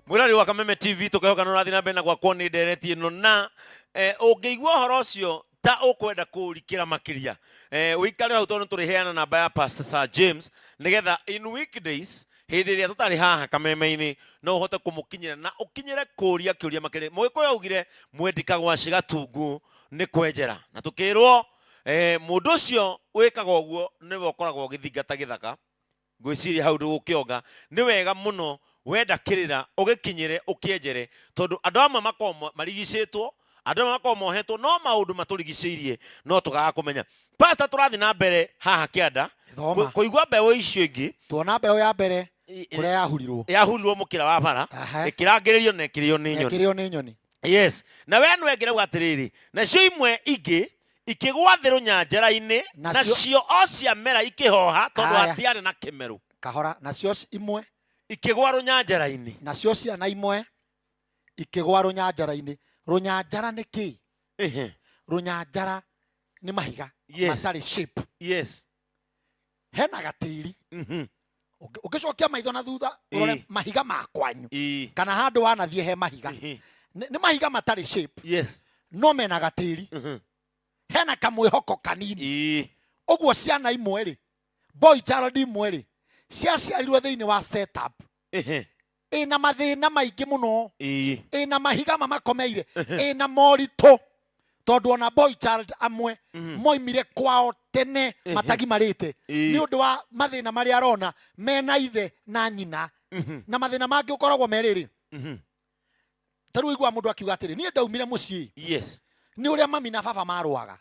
Mwirari wa Kameme TV tukayoka no rathi na mbere na gwa kwoni ndereti ino na ungeigua horo ucio ta ukwenda kurikira makiria wikare hau tondu turi heana namba ya Pastor Sir James nigetha in weekdays hindi iria tutari haha Kameme-ini no uhote kumukinyira na ukinyire kuria kiuria makiria mwikoya ugire mwendika gwa cigatungu ni kwenjera na tukirwo mundu ucio wikaga uguo niwe ukoragwo githingata githaka ngwiciria hau ndugukionga ni wega muno wenda kirira ugikinyire ukienjere tondu andu amwe makomo marigicitwo andu amwe makomo hetwo no maundu maturigicirie no tugaga kumenya pastor turathi na mbere haha kianda kuigwa mbeũ icio ingi tuona mbeũ ya mbere kuria yahurirwo mukira wa bara ikirangiririo na ikirio ni nyoni yes na we nwengere gwatiriri na cio imwe ingi ikigwathirwo nyanjara-ini na cio o cia mera ikihoha tondu atiari na kimeru kahora na cio imwe ikigwa runyanjara-ini na cio ciana imwe ikigwa runyanjara-ini runyanjara ni ki runyanjara ni mahiga matari shape yes hena gatiri ukicokia maitho na thutha urore mahiga makwanyu kana handu wanathie he mahiga ni mahiga matari shape yes no mena gatiri hena kamwihoko kanini uguo ciana imwe ri boy child imwe ri ciaciarirwo thiini wa setup ina mathina maingi muno ina mahiga mamakomeire ina morito tondu ona boy child amwe moimire kwao tene matagimarite ni undu wa mathina mari arona mena ithe na nyina na mathina mangi ukoragwo meriri taru igwa mundu akiuga atiri ni ndaumire mucii yes ni uria mami na baba marwaga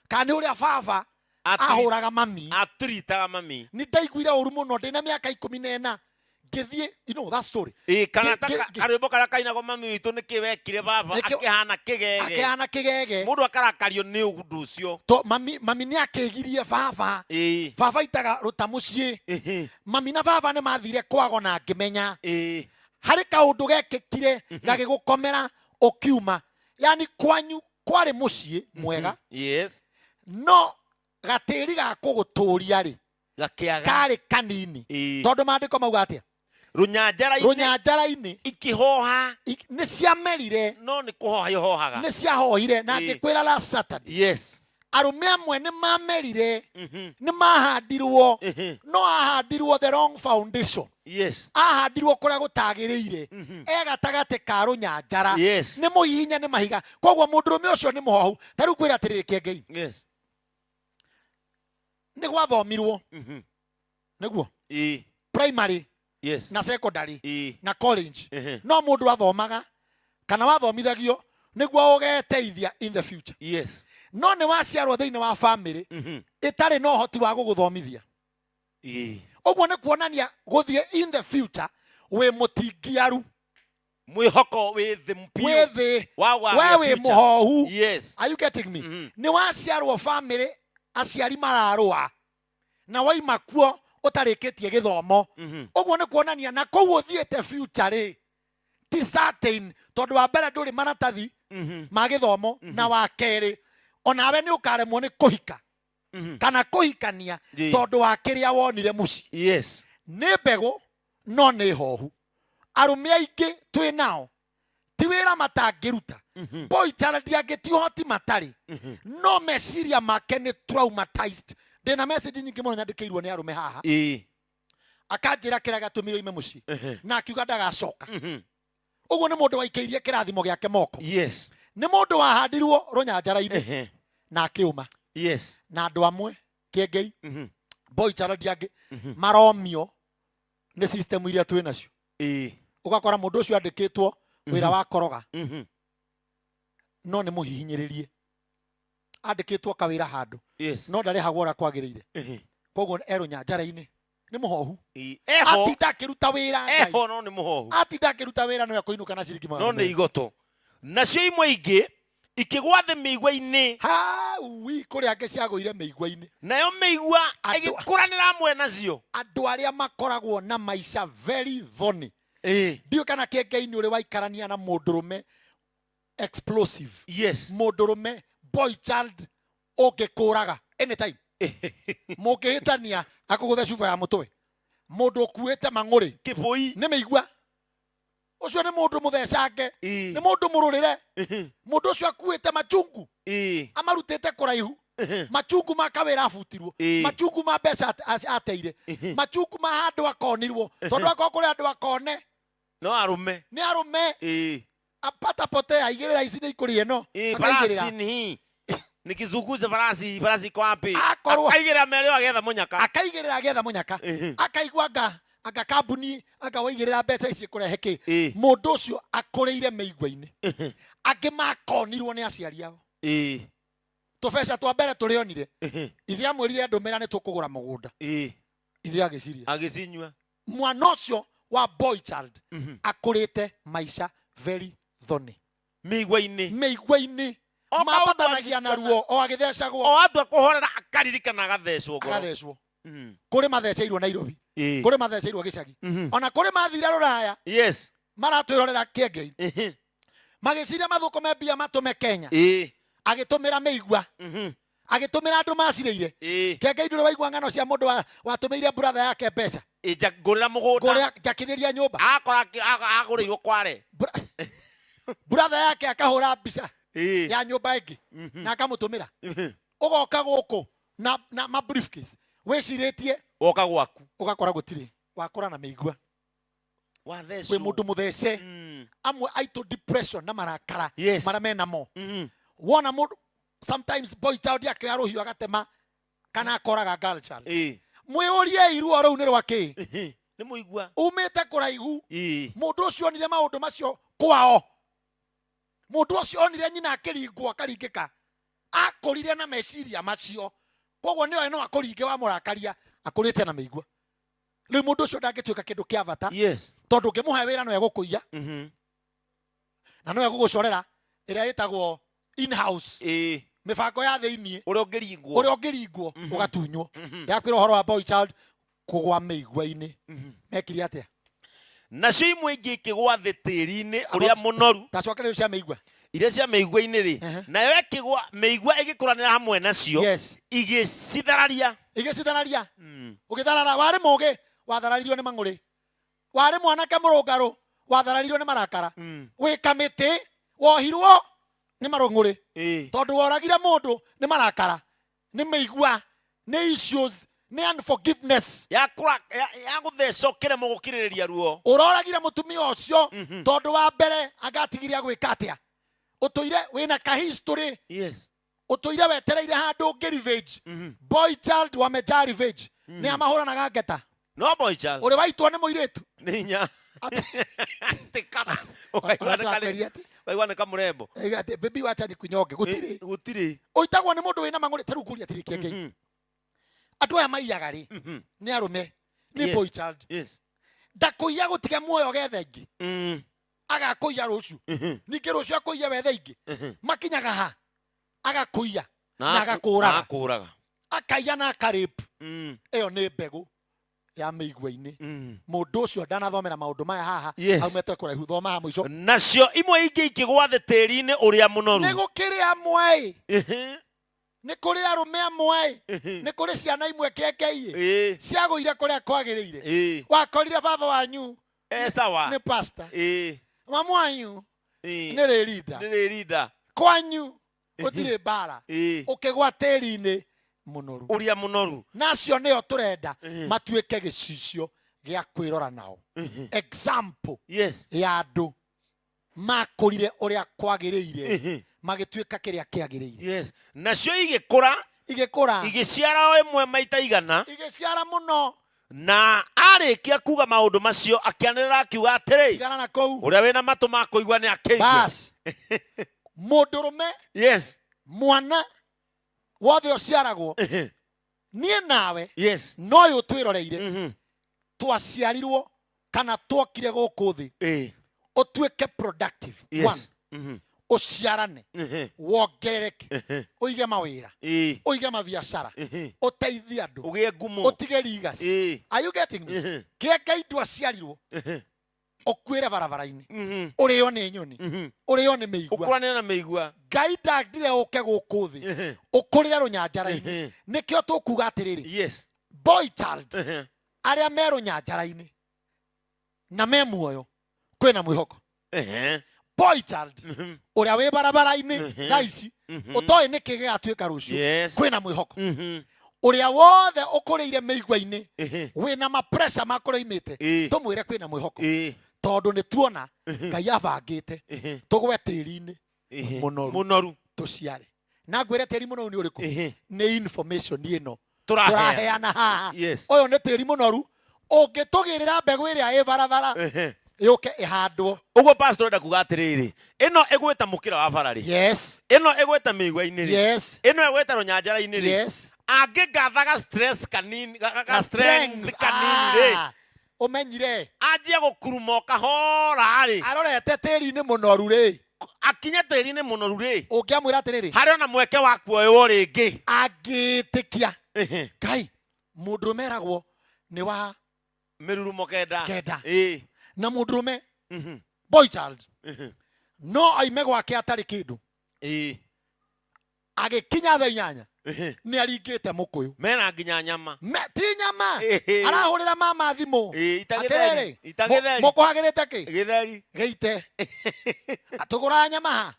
kana ni uria baba ahuraga mami atritaga mami ni ndaiguire uru muno ndina miaka 14 ngithie you know that story kana karwimbo kara kainagwo mami witu nikiwekire baba akihana kigege mundu akarakario ni undu ucio to mami ni akegirie baba baba itaga rutamucie mami na baba ni mathire kwago na ngimenya hari kaundu gekikire gagigukomera ukiuma yani kwanyu kwari mucie mwega yes no gatiri ga kuguturia ri kari kanini tondu mandiko mauga atia runyanjara-ini ikihoha ni ciamerire no ni kuhoha ihohaga ni ciahoire na ngikwira la Saturday yes arume amwe ni mamerire ni mahandirwo no ahandirwo the wrong foundation yes ahandirwo kuria gutagiriire egatagate ka runyanjara yes ni muhinya ni mahiga kogwo mundurume ucio ni muhohu taru kwira atiriri kiengei yes ni gwathomirwo niguo primary yes na secondary na college no mundu athomaga kana wathomithagio niguo ugeteithia in the future yes no ni waciarwo thiini wa family itari no hoti wa guguthomithia uguo ni kuonania guthie in the future we mutingiaru mwihoko with mpio we muhohu yes are you getting me ni waciarwo family aciari mararua na waima kuo utarikitie githomo uguo ni kuonania na kou uthiete future ri ti certain tondu wa mbere nduri maratathi ma githomo na wa keri onawe ni ukaremwo ni kuhika kana kuhikania tondu wa kiria wonire muci yes ni mbegu no ni hohu arume aingi twi nao ti wira matangiruta boy child angiti hoti matari no meciria make ni traumatized ndina message nyingi muno nyandikirwo ni arume haha akanjira kira gatumiro ime muci na akiuga ndagacoka uguo ni mundu waikeirie kirathimo giake moko yes ni mundu wahandirwo runyanjara-ini na akiuma yes na andu amwe kiengei boy child angi maromio ni system iria twi nacio ugakora mundu ucio andikitwo wira wa koroga no ni muhihinyiririe andikitwo kawira handu no ndari hagora kwagirire koguo runyanjara-ini ni muhohu atinda akiruta wira no ni muhohu atinda akiruta wira no yakoinuka na ciringi no ni igoto nacio imwe ingi ikigwa thi miigwa-ini wi kuria angi ciagwire miigwa-ini nayo miigwa igikuranira mwe nacio andu aria makoragwo na maisha very thorny ndio kana kiengei-ini uri waikarania na mundurume explosive yes mundurume boy child ungikuraga anytime mungihitania akuguthe cuba ya mutwe Mundu ukuite mang'uri kiboi nĩ mĩigua. Ucio nĩ mundu muthecange, nĩ mundu mururire. Mundu ucio akuite machungu amarutite kuraihu. Machungu ma kawira abutirwo, machungu ma mbeca ateire, machungu ma handu akonirwo tondu akoo kuri andu akone no arume ni arume apata potea igirira ici ni ikurie no barasi ni kizunguze barasi kwa wapi akaigirira mereo agetha munyaka akaigwa anga kambuni anga waigirira mbeca ici kurehe ki mundu ucio akuriire meigwa-ini angi makonirwo ni aciari ao tubeca twa mbere turionire ithe amwirire ndumira ni tukugura mugunda ithe agicinyua mwana ucio wa boy child akurite maisha very thorny meigwa-ini mapatanagia na ruo o agithecagwo o andu akuhorera akaririkana agathecwo kuri matheceirwo Nairobi kuri matheceirwo gicagi ona kuri mathire ruraya maratwirorera Kiengei magiciria mathukome mbia matume Kenya agitumira meigwa agitumira andu maciriire Kiengei ndure waigua ng'ano cia mundu watumeire brother yake mbeca ngurira mugunda njakithiria nyumba akora agurirwo kware brother yake akahura mbica ya nyumba ingi na akamutumira ugoka guku na ma briefcase wiciritie woka gwaku ugakora gutiri wakora na meigwa wathecwo we mundu muthece amwe aito depression na marakara maramena mo wona mundu sometimes boy child yake arohiwa agatema kana akoraga girl child mwiurie iruo rau ni rwaki ni muigwa umite kuraihu mundu ucio onire maundu macio kwao mundu ucio onire nyina akiringwo akaringika akorire na meciria macio koguo niwe no akuringe wa murakaria akurite na meigwa riu mundu ucio ndangituika kindu kia bata tondu ngimuhe wira no egukuiya na no egugucorera iria yitagwo in house mibango ya thiini uria ungiringwo ugatunywo yakwira uhoro wa boy child kugwa meigwa-ini mekire atia nacio imwe ingi ikigwa thi tiri-ini uria munoru tacokererio cia meigwa iria cia meigwa-ini ri nayo ikigwa meigwa igikuranira hamwe nacio igicithararia ugitharara wari mugi wathararirio ni mang'uri wari mwanake murungaru wathararirio ni marakara wi kamiti wohirwo ni marung'uri tondu woragire mundu ni marakara ni meigwa ni issues ni unforgiveness ya gutheca kiremo gukiririria ruo uroragire mutumia ucio tondu wa mbere agatigiria gwika atia utuire wina ka history utuire wetereire handu ngi revenge boy child wameja revenge ni amahuranaga ngeta no boy child uri waitwo ni muiritu ni nya tikana waigwa ni kamurembo baby wacha ni kunyonge gutiri uitagwo ni mundu wina mang'uri taru kuria tiri Kiengei andu aya maiyaga ri ni arume ni boy child ndakuiya gutiga muoyo gethe ingi agakuiya ruciu ningi ruciu akuiya wethe ingi makinyaga ha agakuiya na agakuraga akaiya na akarip iyo ni mbegu ya meigwa-ini mundu ucio ndanathomera maundu maya haha aumete kuraihu thoma ha muico nacio imwe ingi ikigwa thi tiri-ini uria munoru ni gukiri amwe ni kuri arume amwe ni kuri ciana imwe Kiengei ciagũire kuria kwagĩrĩire wakorire baba wanyu sawa ni pastor mama wanyu ni leader kwanyu gutire bara ukigwa tĩri-inĩ munoru uria munoru nacio nĩo turenda matuĩke gĩcicio gĩa kwĩrora nao example ya andũ makũrire ũrĩa kwagĩrĩire magĩtuĩka kĩrĩa kĩagĩrĩire nacio igĩkũra igĩciara o ĩmwe maita igana igĩciara mũno na arĩkia kuga maũndũ macio akĩanĩrĩra akiuga atĩrĩ igana na kũu ũrĩa wĩna matũ ma kũigua nĩ akĩigue mũndũrũme mwana wothe ũciaragwo niĩ nawe no ũyũ twĩroreire twaciarirwo kana twokire gũkũ thĩ ũtuĩke productive uciarane wongerereke uige mawira uige mabiacara uteithie andu ugie ngumo utige legacy are you getting me Kiengei ndwaciarirwo ukwire barabara-ini urio ni nyoni urio ni meigwa ukuranira na meigwa Ngai ndandire uke gũkũ thĩ ukurire runyanjara-ini nikio tukuga atiriri boy child aria meru nyanjara-ini na me muoyo kwina mwihoko boy child uria wi barabara-ini thaici utoi niki gigatuika rucio kwina mwihoko uria wothe ukuriire meigwa-ini wina ma pressure makuraimite tumwire kwina mwihoko tondu ni tuona Ngai abangite tugwe tiri-ini munoru tuciare na ngwire tiri munoru ni uriku ni information ino turaheana haha uyu ni tiri munoru ungitugirira mbegu iria i barabara yuke ihandwo uguo pastor enda kuga atiriri ino igwita mukira wa barari ino igwita meigwa-ini ino igwita runyanjara-ini angigathaga stress kanini ga strength kanini umenyire anjie gukuruma kahora ri arorete tiri-ini munoru ri akinye tiri-ini munoru ri ungiamwira atiriri hari ona mweke wa kuoywo ringi angitikia Ngai mundurume eragwo ni wa mirurumo kenda na mundurume boy child no aime gwake atari kindu agikinya thaa 8 ni aringite mukuyu mena nginya nyama ti nyama arahurira mama thimu itagitheri mukuhagirite ki githeri giite atugura nyama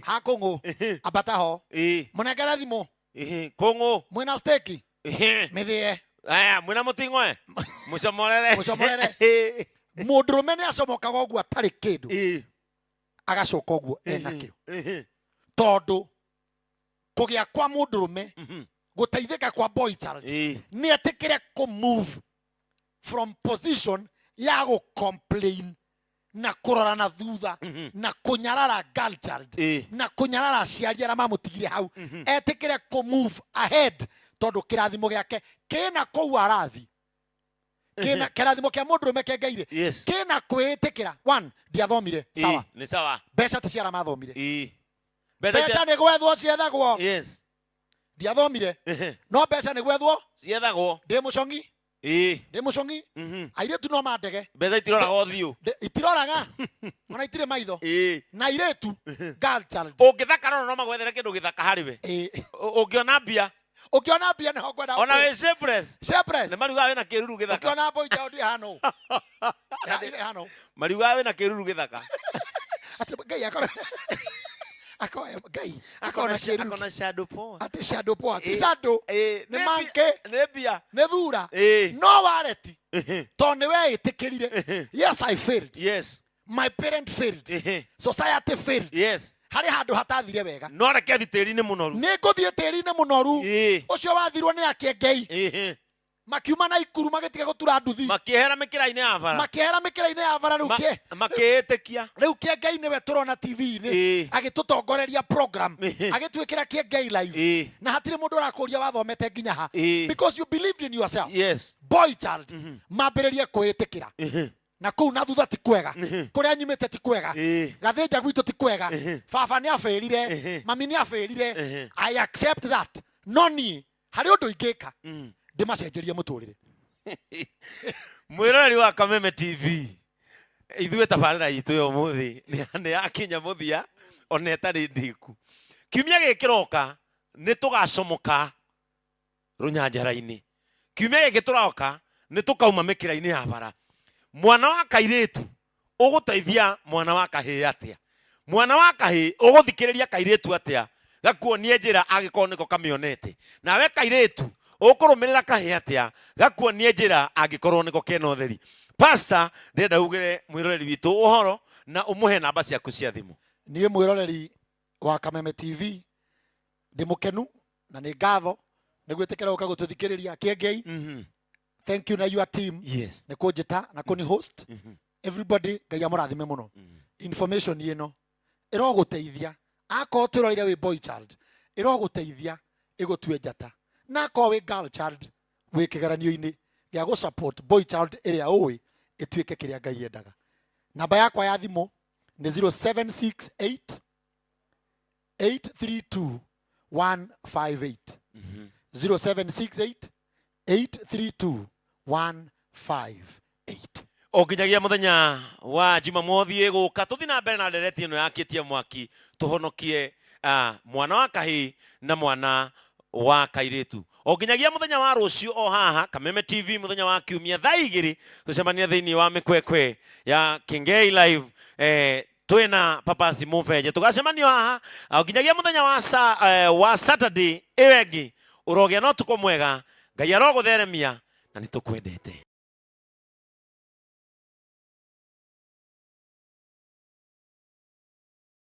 ha kungu abata ho munengere thimu kungu mwina steki mithie aya mwina muting'oe mucomorere mundurume ni acomokaga uguo atari kindu agacoka uguo enakio tondu kugia kwa mundurume guteithika kwa boy child ni etikire ku move from position ya go complain na kurora na thutha na kunyarara girl child na kunyarara aciari aria mamutigire hau etikire ku move ahead tondu kirathimo giake kina kou arathi kina kirathimo kia mundurume kengeire kina kwitikira one ndiathomire sawa ni sawa mbeca ti ciara mathomire mbeca ni gwethwo ciethagwo ndiathomire no mbeca ni gwethwo ciethagwo ndi mucongi airitu no mandege mbeca itiroraga uthiu itiroraga ona itire maitho na iretu girl child ungithaka no magwethere kindu githaka hariwe ungiona mbia ni hongwenda ona we shapeless ni mariuga wina kiruru githaka ungiona boy child hano hano mariuga wina kiruru githaka ati Ngai akoya Ngai akona shadow poa ati shadow poa shadow ni manke ni mbia ni thura no wareti to ni we itikirire yes I failed my parent failed society failed hari handu hatathire wega no reke thitiri-ini munoru ni nguthie tiri-ini munoru ucio wathirwo ni ake Ngai makiuma na ikuru magitiga gutura nduthi makihera mikira-ini ya bara riu ke makiitikia riu ke Ngai niwe turona TV-ini agitutongoreria program agitwikira ke Ngai live na hatire mundu arakuria wathomete nginya ha because you believed in yourself boy child mambiririe kwitikira na kuu na thutha ti kwega kuria nyimite ti kwega gathinja gwitu ti kwega baba ni aferire mami ni aferire I accept that noni hari undu ingika ndimacenjerie muturire mwiroreri wa Kameme TV ithuĩ tabarĩra itũ yo mũthĩ nĩ yakinya mũthia ona ĩtarĩ ndiku kiumia gĩkĩroka nĩ tũgacomoka runyanjara-inĩ kiumia gĩkĩ tũroka nĩ tũkauma mĩkĩra-inĩ ya bara mwana wa kairĩtu ũgũteithia mwana wa kahĩĩ atĩa mwana wa kahĩĩ ũgũthikĩrĩria kairĩtu atĩa gakuonie njĩra angĩkorwo nĩko kamĩonete nawe kairĩtu ũkũrũmĩrĩra kahĩĩ atĩa gakuonie njĩra angĩkorwo nĩko kena ũtheri pastor ndĩrenda ugĩre mwĩroreri witũ ũhoro na ũmũhe namba ciaku cia thimũ niĩ mwĩroreri wa Kameme TV ndĩ mũkenu na nĩ ngatho nĩ gwĩtĩkĩra gũka gũtũthikĩrĩria kĩengei thank you na your team nĩ kũnjĩta na kũni host everybody Ngai amũrathime mũno information ĩno ĩrogũteithia akorwo twĩrorire wĩ boy child ĩrogũteithia ĩgũtue njata na akorwo wĩ girl child wĩ kĩgeranio-inĩ gĩa gũ support boy child ĩrĩa ũĩ ĩtuĩke kĩrĩa Ngai endaga namba yakwa ya thimũ nĩ 0768 832 158 0768 832 158 o nginyagia muthenya wa Jumamothi gũka tũthi na mbere na ndereti ĩno yakĩtie mwaki tũhonokie mwana wa kahĩĩ na mwana wa kairitu o nginyagia muthenya wa rucio o haha Kameme TV muthenya wa kiumia thaa 2 tucemania thiini wa mikwekwe ya Kingei Live twina Papaci Mufeje tugacemanio haha o nginyagia muthenya wa Saturday iwengi urogia no tuko mwega Ngai arogutheremia na nitukwendete.